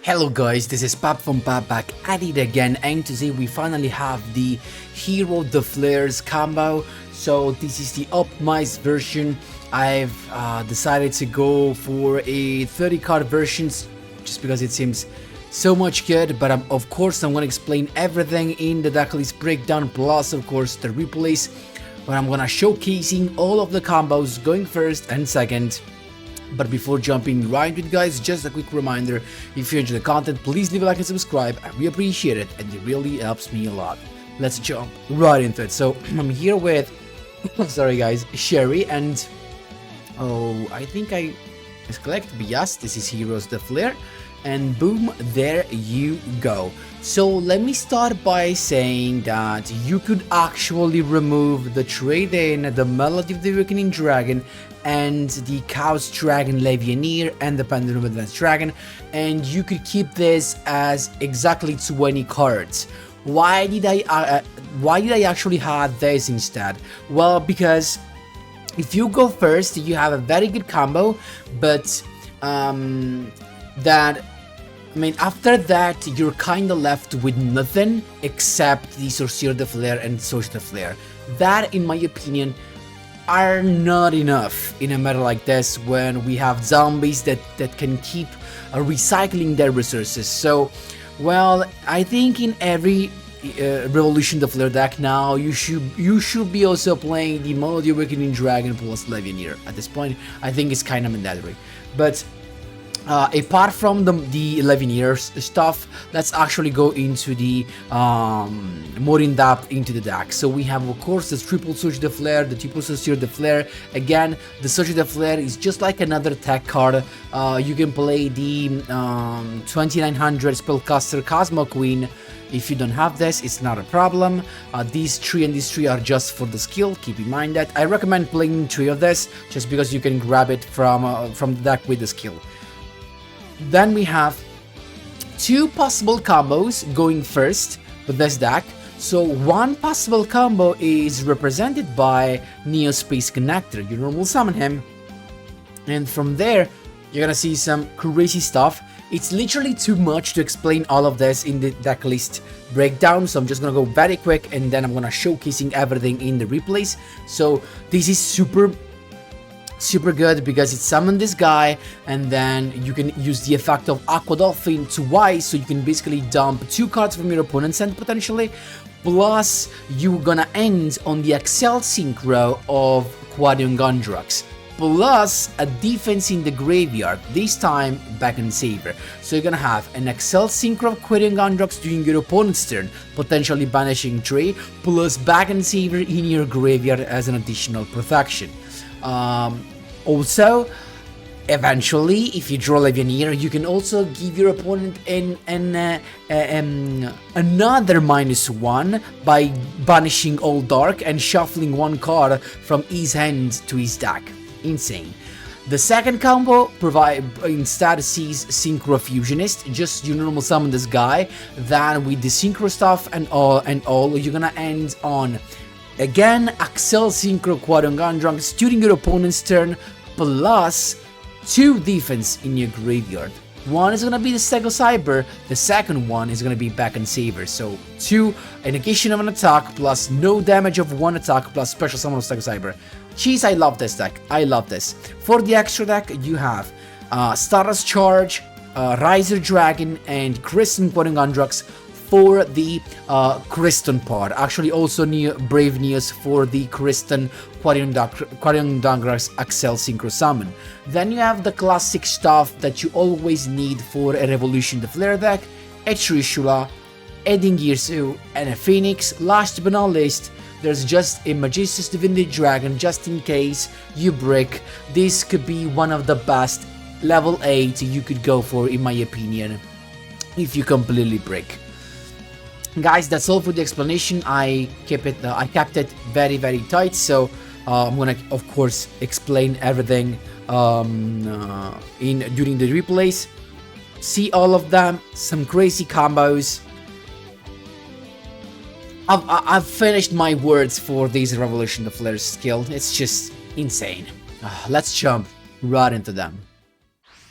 Hello guys, this is Pap from Pap back at it again, and today we finally have the Hero the FLEUR's combo. So this is the optimized version. I've decided to go for a 30 card version just because it seems so much good, but of course I'm going to explain everything in the deck list breakdown, plus of course the replays, where I'm going to showcasing all of the combos going first and second. But before jumping right into it, guys, just a quick reminder, if you enjoy the content, please leave a like and subscribe. I really appreciate it, and it really helps me a lot. Let's jump right into it. So I'm here with sorry guys, Sherry, and I think I collect, but yes, this is Heroes the FLEUR, and boom, there you go. So let me start by saying that you could actually remove the trade-in, the Melody of the Awakening Dragon, and the Chaos Dragon Legionnaire and the Pendulum Advanced Dragon, and you could keep this as exactly 20 cards. Why did I actually have this instead? Well, because if you go first, you have a very good combo, but after that, you're kinda left with nothing except the Sorcerer de FLEUR and Sorcerer de FLEUR. That, in my opinion, are not enough in a meta like this when we have zombies that can keep recycling their resources. So, well, I think in every Revolution the FLEUR deck now, you should be also playing the Melody Awakening Dragon plus Legionnaire. At this point, I think it's kind of mandatory. But apart from the Legionnaire stuff, let's actually go into the more in depth into the deck. So we have, of course, the triple Sorcerer de FLEUR, the triple Sorcerer de FLEUR. Again, the Sorcerer de FLEUR is just like another tech card. You can play the 2900 Spellcaster Cosmo Queen. If you don't have this, it's not a problem. These three and these three are just for the skill. Keep in mind that I recommend playing 3 of this, just because you can grab it from the deck with the skill. Then we have 2 possible combos going first with this deck. So one possible combo is represented by NEOS Space Connector. You normal summon him, and from there you're gonna see some crazy stuff. It's literally too much to explain all of this in the deck list breakdown, so I'm just gonna go very quick, and then I'm gonna showcasing everything in the replays. So this is super good because it summoned this guy, and then you can use the effect of Aqua Dolphin twice, so you can basically dump 2 cards from your opponent's hand potentially, plus you're gonna end on the ACCEL Synchro of QUARION Gondrax, plus a defense in the graveyard, this time back and saver. So you're gonna have an ACCEL Synchro of QUARION Gondrax during your opponent's turn, potentially banishing 3, plus back and saver in your graveyard as an additional protection. Also, eventually, if you draw Legionnaire, you can also give your opponent another -1 by banishing all dark and shuffling 1 card from his hand to his deck. Insane. The second combo instead sees Synchro Fusionist. Just you normal summon this guy, then with the synchro stuff and all, you're gonna end on again ACCEL Synchro QUARION Gondrax during your opponent's turn, plus 2 defense in your graveyard. One is gonna be the Stego Cyber, the second one is gonna be back and saver. So 2 negation of an attack, plus no damage of 1 attack, plus special summon of Stego Cyber. Jeez, I love this deck. I love this. For the extra deck, you have Stardust Charge, Riser Dragon, and CRYSTRON QUARION Gondrax for the CRYSTRON part. Actually, also Brave NEOS for the CRYSTRON QUARION Gondrax ACCEL Synchro Summon. Then you have the classic stuff that you always need for a Revolution the FLEUR deck: a Trishula, a Dingirsu, and a Phoenix. Last but not least, there's just a Magister's Divinity Dragon, just in case you brick. This could be one of the best level 8 you could go for, in my opinion, if you completely brick. Guys, that's all for the explanation. I kept it very tight, so I'm gonna of course explain everything during the replays. See all of them, some crazy combos. I've finished my words for this Revolution the FLEUR skill. It's just insane. Let's jump right into them.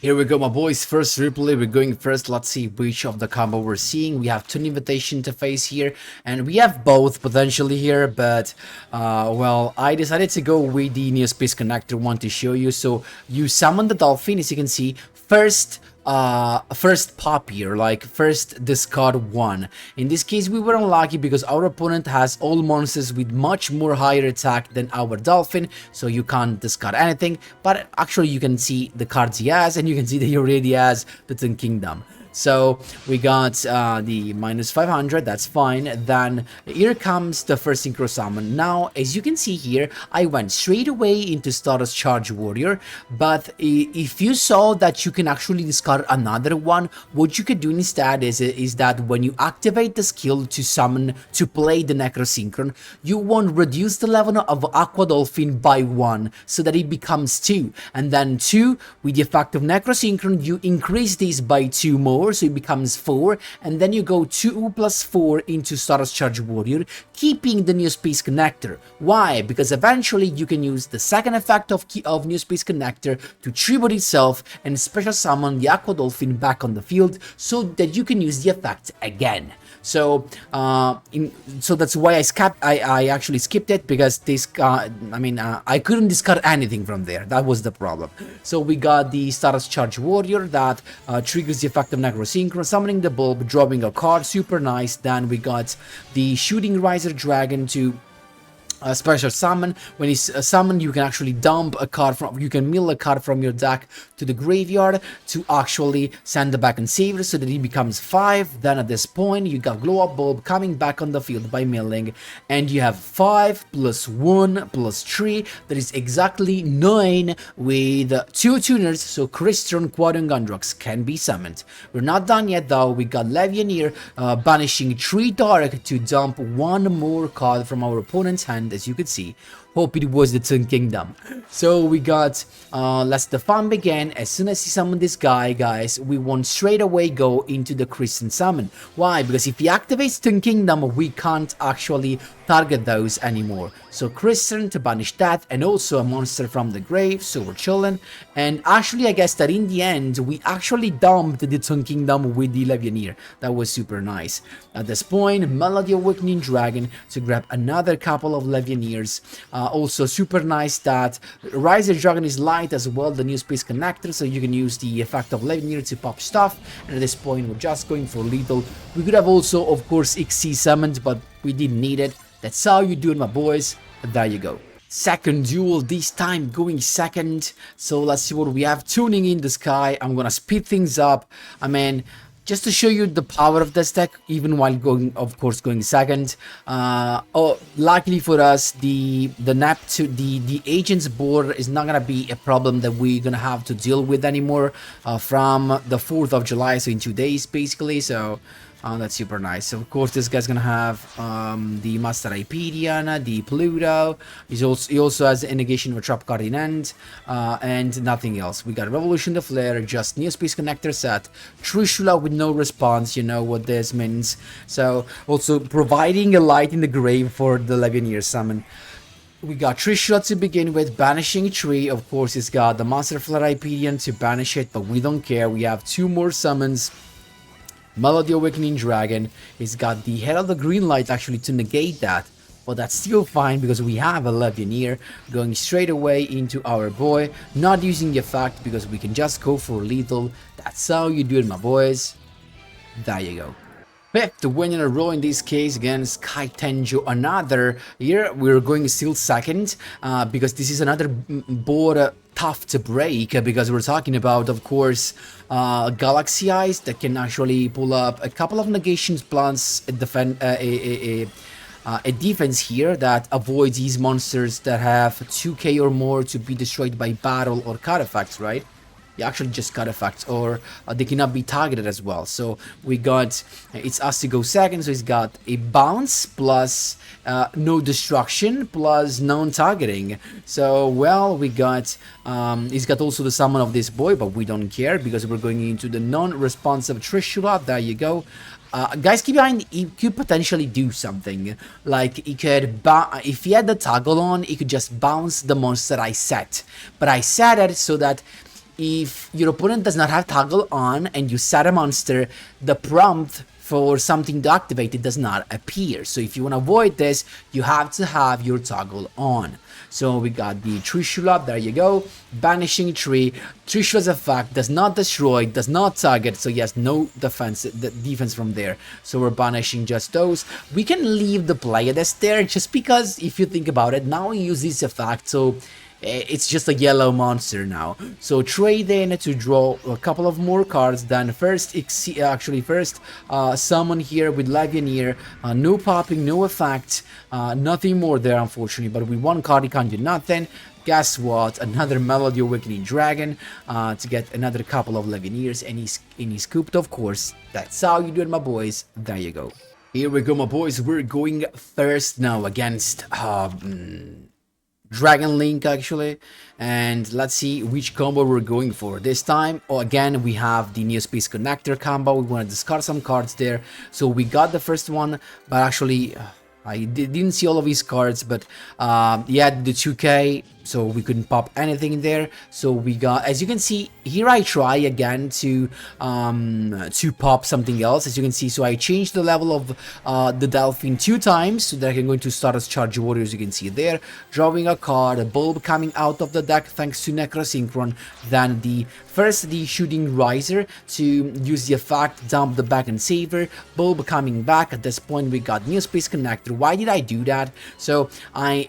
Here we go, my boys. First replay, we're going first. Let's see which of the combo we're seeing. We have Twin Invitation to face here, and we have both potentially here, but, well, I decided to go with the NEOS Space Connector one to show you. So you summon the Dolphin, as you can see, first pop here, like first discard one. In this case, we were unlucky because our opponent has all monsters with much more higher attack than our Dolphin, so you can't discard anything, but actually you can see the cards he has, and you can see that he already has the Tin Kingdom. So we got the minus 500, that's fine. Then here comes the first Synchro Summon. Now, as you can see here, I went straight away into Stardust Charge Warrior, but if you saw that you can actually discard another one, what you could do instead is that when you activate the skill to summon, to play the Necro Synchron, you won't reduce the level of Aqua Dolphin by 1, so that it becomes 2, and then 2, with the effect of Necro Synchron, you increase this by 2 more, so it becomes 4, and then you go 2 plus 4 into Stardust Charge Warrior, keeping the NEOS Space Connector. Why? Because eventually you can use the second effect of NEOS Space Connector to tribute itself and special summon the Aqua Dolphin back on the field, so that you can use the effect again. So, so that's why I actually skipped it, because this, I couldn't discard anything from there. That was the problem. So we got the Stardust Charge Warrior that triggers the effect of Necro Synchro, summoning the Bulb, dropping a card, super nice. Then we got the Shooting Riser Dragon to special summon. When he's summoned, you can actually dump a card from, you can mill a card from your deck to the graveyard to actually send it back and save it, so that he becomes 5. Then at this point, you got Glow Up Bulb coming back on the field by milling, and you have 5 plus 1 plus 3, that is exactly 9 with 2 tuners, so CRYSTRON, QUARION, Gundrox can be summoned. We're not done yet though. We got Levianeer banishing 3 Dark to dump 1 more card from our opponent's hand, as you could see. Hope it was the Tin Kingdom. So we got, let's the fun begin. As soon as he summoned this guy, guys, we won't straight away go into the CRYSTRON summon. Why? Because if he activates Tin Kingdom, we can't actually target those anymore. So CRYSTRON to banish that, and also a monster from the grave, so we're chilling. And actually, I guess that in the end, we actually dumped the Tin Kingdom with the Levianeer. That was super nice. At this point, Melody Awakening Dragon to grab another couple of Levianeers. Also super nice that Riser Dragon is light as well, the NEOS Space Connector, so you can use the effect of Levianeer to pop stuff. And at this point, we're just going for lethal. We could have also, of course, XC summoned, but we didn't need it. That's how you do it, my boys. There you go. Second duel, this time going second. So let's see what we have. Tuning in the sky. I'm gonna speed things up. I mean, just to show you the power of this deck, even while going, of course, going second. Luckily for us, the agent's board is not gonna be a problem that we're gonna have to deal with anymore from the 4th of July, so in 2 days basically. So that's super nice. So of course this guy's gonna have the Master Hyperion, the Pluto. He also has a negation of a trap card in end, and nothing else. We got Revolution the Flare, just NEOS Space Connector set, Trishula with no response, you know what this means. So also providing a light in the grave for the Levianeer summon. We got Trishula to begin with, banishing 3. Of course, he's got the Master Flare Hyperion to banish it, but we don't care. We have 2 more summons. Melody Awakening Dragon. He's got the Head of the Green Light actually to negate that, but that's still fine because we have a Levianeer going straight away into our boy, not using the effect because we can just go for lethal. That's how you do it, my boys. There you go. 5th win in a row in this case against Sky Tenjo. Another here we're going still second because this is another board tough to break, because we're talking about, of course, Galaxy Eyes that can actually pull up a couple of negations plus a defense here that avoids these monsters that have 2k or more to be destroyed by battle or card effects, right? Yeah, actually just card effects, or they cannot be targeted as well. So we got, it's us to go second, so he's got a bounce plus no destruction plus non-targeting. So, well, we got, he's got also the summon of this boy, but we don't care because we're going into the non-responsive Trishula. There you go. Guys, keep in mind, he could potentially do something. Like, he could, if he had the toggle on, he could just bounce the monster I set. But I set it so that if your opponent does not have toggle on and you set a monster, the prompt for something to activate it does not appear. So if you want to avoid this, you have to have your toggle on. So we got the Trishula, there you go, banishing tree. Trishula's effect does not destroy, does not target, so yes, no defense from there. So we're banishing just those. We can leave the Pleiades there just because if you think about it, now we use this effect, so it's just a yellow monster now. So trade in to draw a couple of more cards. Then first summon here with Legionnaire. No popping, no effect, nothing more there unfortunately, but with one card he can't do nothing. Guess what? Another Melody Awakening Dragon to get another couple of Legionnaires, and he's scooped, of course. That's how you do it, my boys. There you go. Here we go, my boys. We're going first now against Dragon Link actually, and let's see which combo we're going for this time. Oh, again we have the NEOS Space Connector combo. We want to discard some cards there, so we got the first one, but actually I didn't see all of his cards, but yeah, the 2K, so we couldn't pop anything in there. So we got, as you can see here, I try again to pop something else, as you can see. So I changed the level of the Delphine 2 times so that I'm going to start as Charge Warrior, as you can see there, drawing a card, a bulb coming out of the deck thanks to Synchro. Then the Shooting Riser to use the effect, dump the back and saver, bulb coming back. At this point we got NEOS Space Connector. Why did I do that? So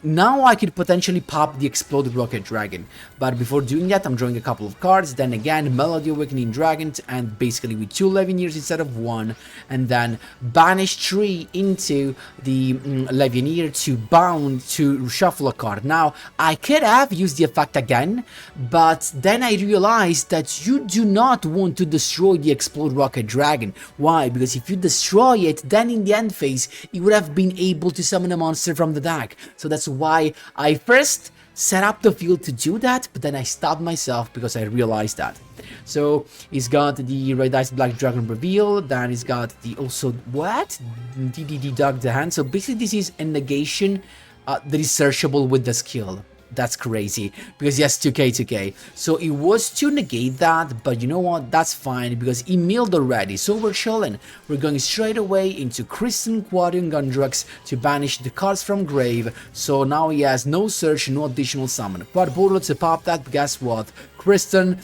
now I could potentially pop the Exploded Rocket Dragon, but before doing that I'm drawing a couple of cards. Then again Melody Awakening Dragon, and basically with 2 Legionnaires instead of 1, and then banish 3 into the Legionnaire to shuffle a card. Now I could have used the effect again, but then I realized that you do not want to destroy the Explode Rocket Dragon. Why? Because if you destroy it, then in the end phase you would have been able to summon a monster from the deck. So that's why I first set up the field to do that, but then I stopped myself because I realized that. So he's got the Red Ice Black Dragon reveal, then he's got the also what? DDD Dog the Hand. So basically this is a negation that is searchable with the skill. That's crazy, because yes, 2k. So it was to negate that, but you know what, that's fine because he milled already, so we're chilling. We're going straight away into QUARION Gundrux to banish the cards from grave, so now he has no search, no additional summon. Quadboro to pop that, guess what? QUARION,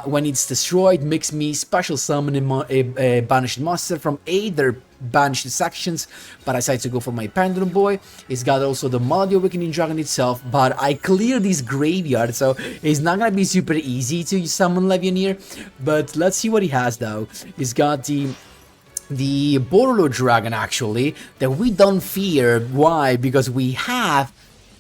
when it's destroyed, makes me special summon a banished monster from either banished sections, but I decided to go for my Pendulum Boy. He's got also the Melody Awakening Dragon itself, but I cleared this graveyard, so it's not gonna be super easy to summon Legionnaire. But let's see what he has though. He's got the Borolo Dragon actually, that we don't fear. Why? Because we have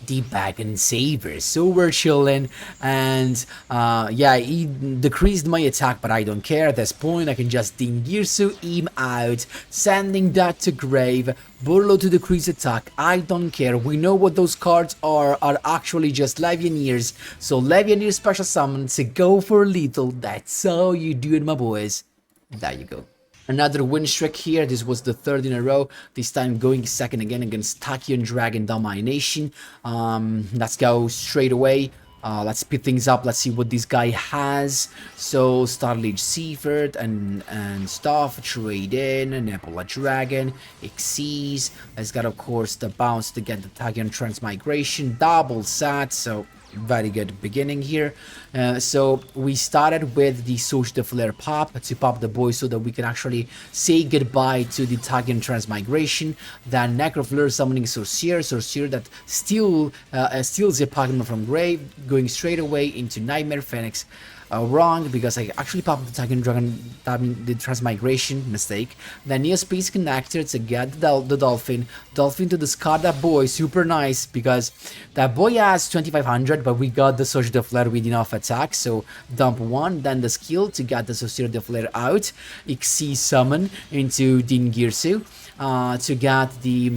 the Bag and Saver, so we're chilling. And yeah, he decreased my attack, but I don't care. At this point I can just Dingirsu him out, sending that to grave. Burlo to decrease attack, I don't care. We know what those cards are actually just Legionnaires. So Legionnaire special summon to go for lethal. That's how you do it, my boys. There you go. Another win streak here. This was the 3rd in a row, this time going second again against Tachyon Dragon Domination. Let's go straight away. Let's speed things up. Let's see what this guy has. So Starlight Seaford and stuff. Trade in Nebula Dragon, Xyz. Let's got of course the bounce to get the Tachyon Transmigration, double sat. So very good beginning here. So we started with the Source de Flare pop to pop the boy so that we can actually say goodbye to the Tachyon Transmigration. Then Necrofleur summoning Sorcerer that steals a Pokemon from grave, going straight away into Nightmare Phoenix. Wrong, because I actually popped the Tachyon Dragon, the Transmigration, mistake. Then NEOS Space Connector to get the Dolphin to discard that boy, super nice, because that boy has 2500, but we got the Sorcerer de Flare with enough attack, so dump 1, then the skill to get the Sorcerer de Flare out, Xyz summon into Dingirsu, to get the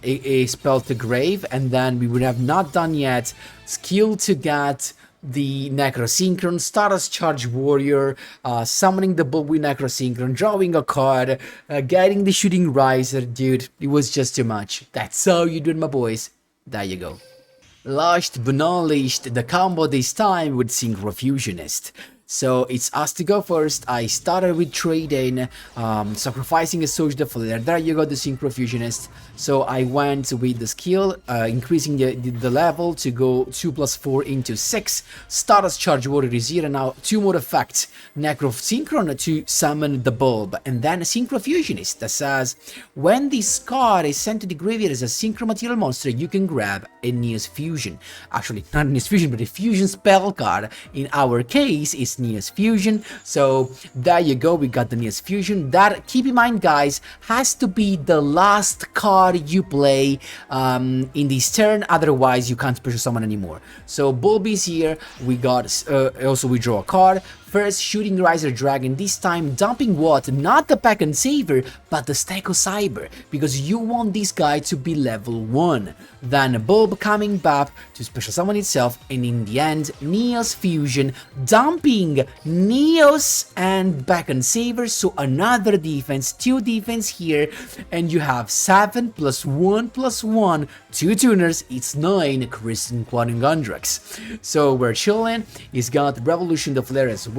a spell to grave, and then we would have not done yet, skill to get the Necrosynchron, start as Charge Warrior, summoning the Bulb with Necrosynchron, drawing a card, getting the Shooting Riser. Dude, it was just too much. That's how you do it, my boys. There you go. Last but not least, the combo this time with Synchro Fusionist. So it's us to go first. I started with trading, sacrificing a Social Flare. There you go, the Synchro Fusionist. So I went with the skill, increasing the level to go 2+4 into 6. Status Charge Warrior is here, and now 2 more effects. Necro Synchron to summon the bulb, and then a Synchro Fusionist that says, when this card is sent to the graveyard as a Synchro Material monster, you can grab a NEOS Fusion. Actually, not a NEOS Fusion, but a Fusion spell card. In our case, it's NEOS Fusion. So there you go, we got the NEOS Fusion. That, keep in mind guys, has to be the last card you play in this turn, otherwise you can't special summon anymore. So Bulb is here, we got also we draw a card. First, Shooting Riser Dragon, this time dumping what? Not the Pack and Saver, but the Steco Cyber, because you want this guy to be level 1. Then Bulb coming back to special summon itself, and in the end, NEOS Fusion, dumping NEOS and Pack and Saver, so another defense, 2 defense here, and you have 7 + 1 + 1, 2 tuners, it's 9 CRYSTRON QUARION Gondrax. So we're chilling. He's got Revolution the Flare as well.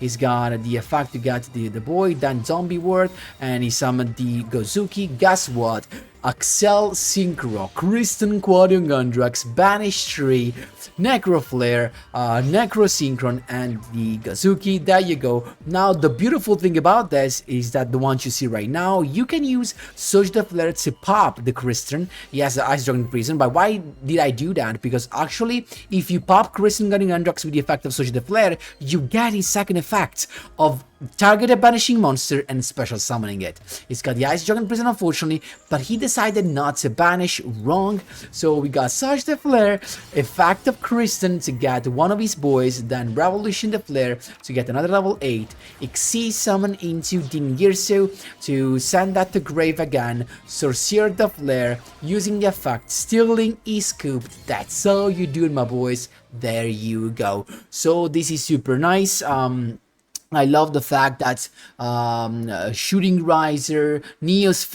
He's got the effect to get the boy, then Zombie Word, and he summoned the Gozuki. Guess what? ACCEL SYNCHRO, CRYSTRON QUARION Gondrax, Banish Tree, Necro Flare, Necro Synchron, and the Gozuki. There you go. Now, the beautiful thing about this is that the ones you see right now, you can use Surge the Flare to pop the CRYSTRON. Yes, the Ice Dragon Prison, but why did I do that? Because actually, if you pop CRYSTRON QUARION Gondrax with the effect of Surge the Flare, you get his second effect of target a banishing monster and special summoning it. It's got the Ice Dragon Prison, unfortunately, but he decided not to banish. Wrong. So we got Surge the Flare, effect of CRYSTRON to get one of his boys, then Revolution the Flare to get another level 8, Xyz summon into Dingirso to send that to grave again, Sorcerer the Flare, using the effect, stealing is scooped. That's all you do, my boys. There you go. So this is super nice. I love the fact that Shooting Riser, NEOS,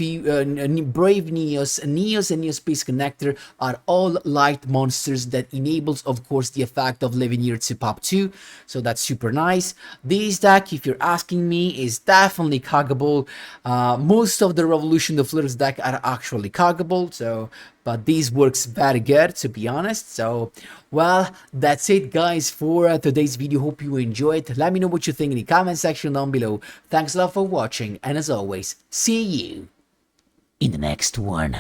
Brave NEOS, NEOS and NEOS Space Connector are all light monsters that enables, of course, the effect of living here to pop 2. So that's super nice. This deck, if you're asking me, is definitely coggable. Most of the Revolution the Flares deck are actually coggable, so but this works very good, to be honest. So, well, that's it guys for today's video. Hope you enjoyed. Let me know what you think in the comment section down below. Thanks a lot for watching, and as always, see you in the next one.